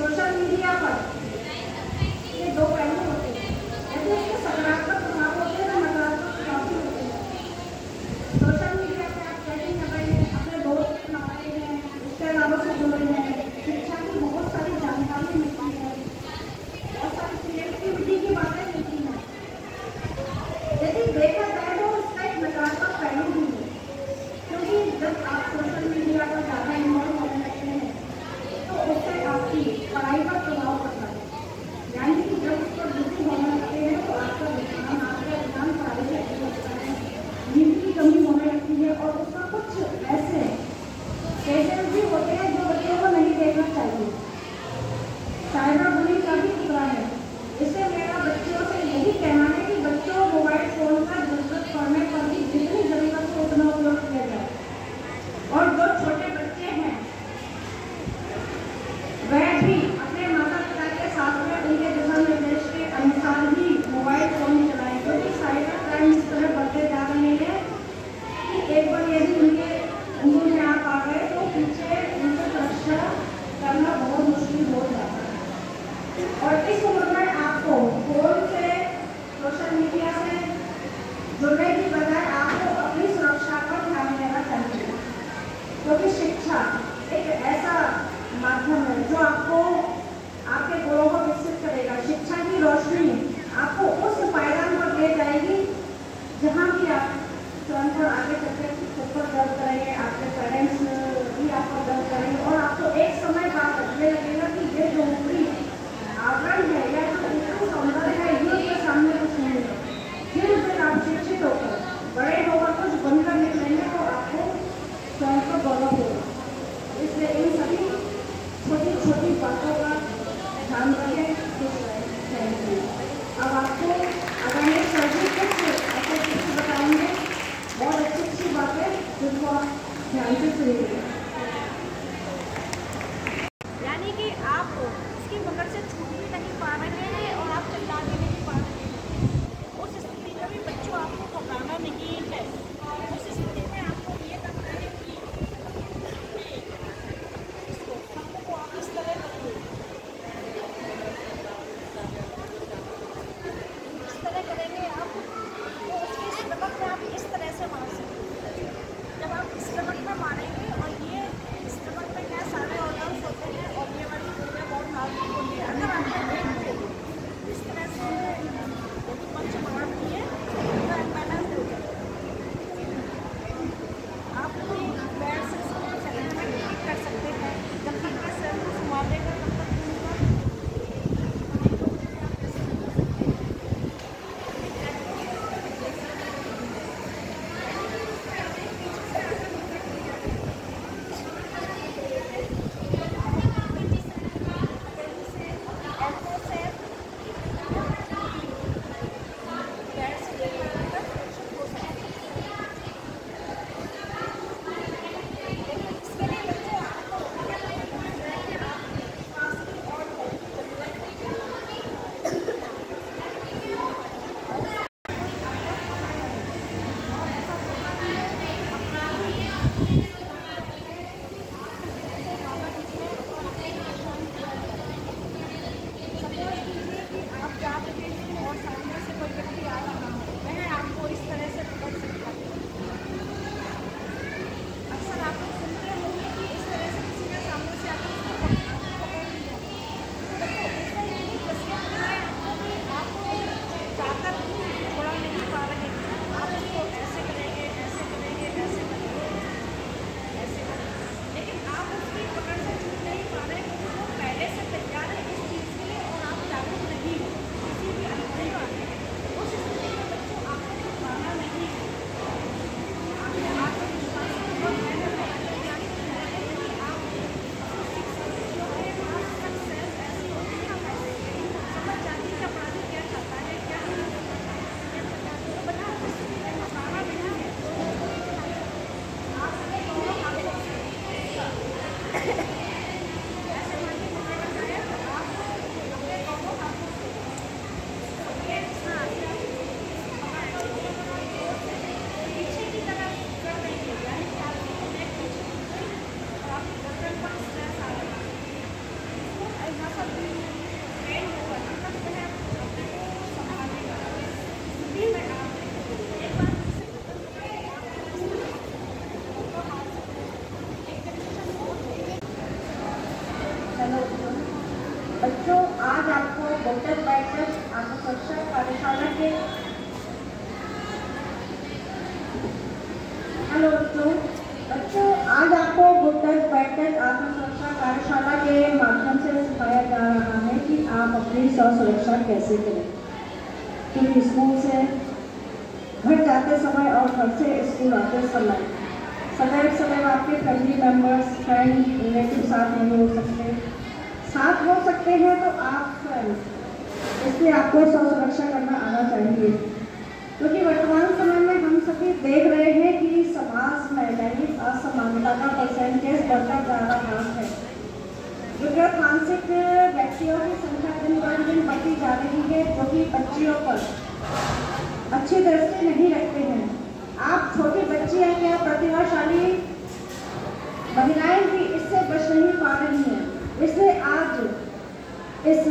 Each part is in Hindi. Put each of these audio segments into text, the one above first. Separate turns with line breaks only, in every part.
सोशल मीडिया पर ये दो पहलू होते हैं, जैसे इसके सकारात्मक प्रभाव होते हैं तो नकारात्मक प्रभाव भी होते हैं। सोशल मीडिया पे आप चैटिंग कर रहे हैं, अपने दोस्त बना रहे हैं, रिश्तेदारों से जुड़ रहे हैं, शिक्षा की बहुत सारी जानकारी मिलती है, बहुत सारी क्रिएटिविटी की बातें मिलती हैं। यदि देखा जाए तो इसका एक नकारात्मक पहलू भी है, क्योंकि जब आप सोशल मीडिया पर ज़्यादा इन्वॉल्व होने लगते हैं तो उससे आपकी पढ़ाई पर प्रभाव पड़ता है। यानी कि जब उस पर बिजी होने लगते हैं तो आपका ध्यान पढ़ाई से हट जाता है, नींद की कमी होने लगती है और उसका कुछ ऐसे केसेस भी होते हैं जो बच्चों को नहीं देखना चाहिए। साइबर बुलिंग का भी खतरा है। इससे मेरा बच्चों से यही कहना है कि बच्चों मोबाइल फोन का जरूरत पड़ने पर भी जितनी जरूरत हो उतना उपयोग किया जाए, और जो छोटे बच्चे हैं वह भी अपने माता पिता के साथ में उनके दिशा निर्देश के अनुसार ही मोबाइल फोन चलाएं, क्योंकि साइबर क्राइम इस तरह बढ़ते जा रहे हैं कि एक बार यदि उनके उंगली में आप आ गए तो पीछे उनसे सुरक्षा करना बहुत मुश्किल हो जाता है। और इस उम्र में आपको फोन से, सोशल मीडिया से जुड़ने की बजाय आपको अपनी सुरक्षा पर ध्यान देना चाहिए, क्योंकि शिक्षा एक ऐसा माध्यम है जो आपको आपके गुणों को विकसित करेगा। शिक्षा की रोशनी आपको उस पायदान पर ले जाएगी जहाँ भी आप स्वयं पर आगे चलकर खुद पर गर्व करेंगे, आपके पेरेंट्स भी आप पर गर्व करेंगे, और आपको एक समय बाद लगने लगेगा कि ये जो ऊपरी आवरण है या जो ऊपरी सौंदर्य है ये उसके सामने कुछ नहीं है। फिर जब आप शिक्षित होकर बड़े होकर कुछ बनकर निकलेंगे तो आपको स्वयं पर गौरव होगा। इसलिए इन सभी छोटी छोटी बातों का ध्यान रखें, खुश रहें। अब आपको आगामी सर जी कुछ ऐसे टिप्स बताएंगे, बहुत अच्छी अच्छी बातें जिनको आप ध्यान से सुनिए।
यानी कि आप इसकी पकड़ से छूट भी नहीं पा रहे हैं और आप चिल्ला भी नहीं पा रहे हैं। उस स्थिति में भी बच्चों आपको पकड़ना नहीं है। उस स्थिति में आपको ये करना है कि इसको हमको आप इस तरह करिए, इस तरह करेंगे आप तो उसकी इस रमक में आप इस तरह से मार सकते हैं। जब आप इस रमक में मारेंगे और
गुड्डत बैठक आत्मसुरक्षा कार्यशाला के हेलो बच्चों, आज आपको गुड्डत बैठक आत्मसुरक्षा कार्यशाला के माध्यम से सिखाया जा रहा है कि आप अपनी स्व सुरक्षा कैसे करें। क्योंकि स्कूल से घर जाते समय और घर से स्कूल आते समय सदैव आपके फैमिली मेम्बर्स, फ्रेंड, रिलेटिव साथ नहीं हो सकते। साथ हो सकते हैं तो आप स्वयं, इसलिए आपको स्व सुरक्षा करना आना चाहिए। क्योंकि वर्तमान समय में हम सभी देख रहे हैं कि समाज में लैंगिक असमानता का परसेंटेज बढ़ता जा रहा है। विकलांग व्यक्तियों की संख्या दिन ब दिन बढ़ती जा रही है, जो कि बच्चियों पर अच्छी दृष्टि नहीं रखते हैं। आप छोटी बच्चियां क्या प्रतिभाशाली महिलाएं भी इससे बच नहीं पा रही हैं। इसलिए आज इस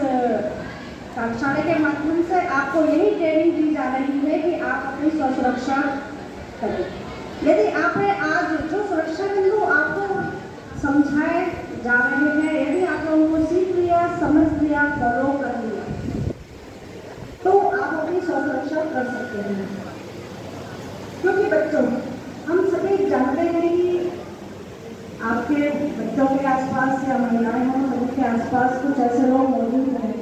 कार्यशाला के माध्यम से आपको यही ट्रेनिंग दी जा रही है कि आप अपनी स्व सुरक्षा करें। यदि आपने आज जो सुरक्षा बिंदु आपको समझाए जा रहे हैं, यदि आप लोगों को सीख लिया, समझ लिया, फॉलो कर लिया, तो आप अपनी स्व सुरक्षा कर सकते हैं। क्योंकि बच्चों, हम सभी जानते हैं कि आपके बच्चों के आसपास या महिलाएं हों, सभी के आसपास कुछ ऐसे लोग मौजूद हैं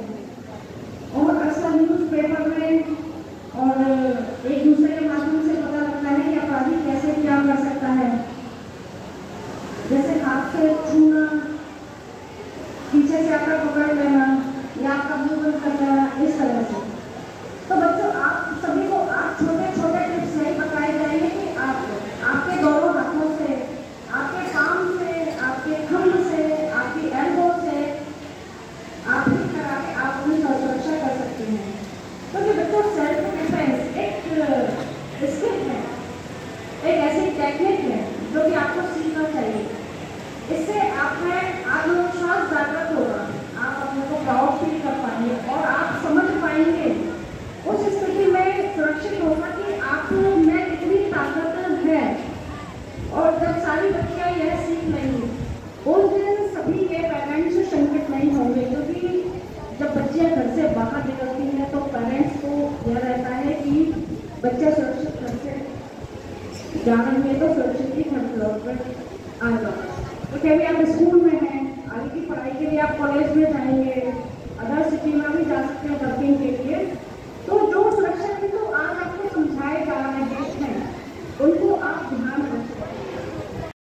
और अक्सर न्यूज़पेपर में और एक दूसरे के माध्यम से पता लगता है कि अपराधी कैसे क्या कर सकता है, जैसे हाथ से छूना, पीछे से आपका पकड़ लेना या आपका मुंह बंद कर लेना, इस तरह से। तो बच्चों, आप सभी को आज छोटे छोटे टिप्स नहीं बताए जाएंगे कि आपके दोनों हाथों से, आपके पाम से, आपके थंब से, आपकी एल्बो से आप ही करा के आप अपनी स्व सुरक्षा कर सकते हैं। क्योंकि बच्चों, सेल्फ डिफेंस एक स्किल है, एक ऐसी टेक्निक है जो कि आपको सीखना चाहिए। इससे आप में आत्मविश्वास जागृत होगा, आप अपने को प्राउड फील कर पाएंगे और आप समझ पाएंगे, उस स्थिति में सुरक्षित होगा कि आप में कितनी ताकत है। और जब सारी बच्चियां यह सीख लेंगी, उस दिन सभी के पेरेंट्स शंकित नहीं होंगे। क्योंकि जब बच्चियां घर से बाहर निकलती हैं तो पेरेंट्स को यह रहता है कि बच्चा सुरक्षित घर से जा रही है तो सुरक्षित ही घर लौट कर आएगा। तो कभी आप स्कूल में हैं, आगे की पढ़ाई के लिए आप कॉलेज में जाएंगे, अदर सिटी में भी जा सकते हैं वर्किंग के लिए,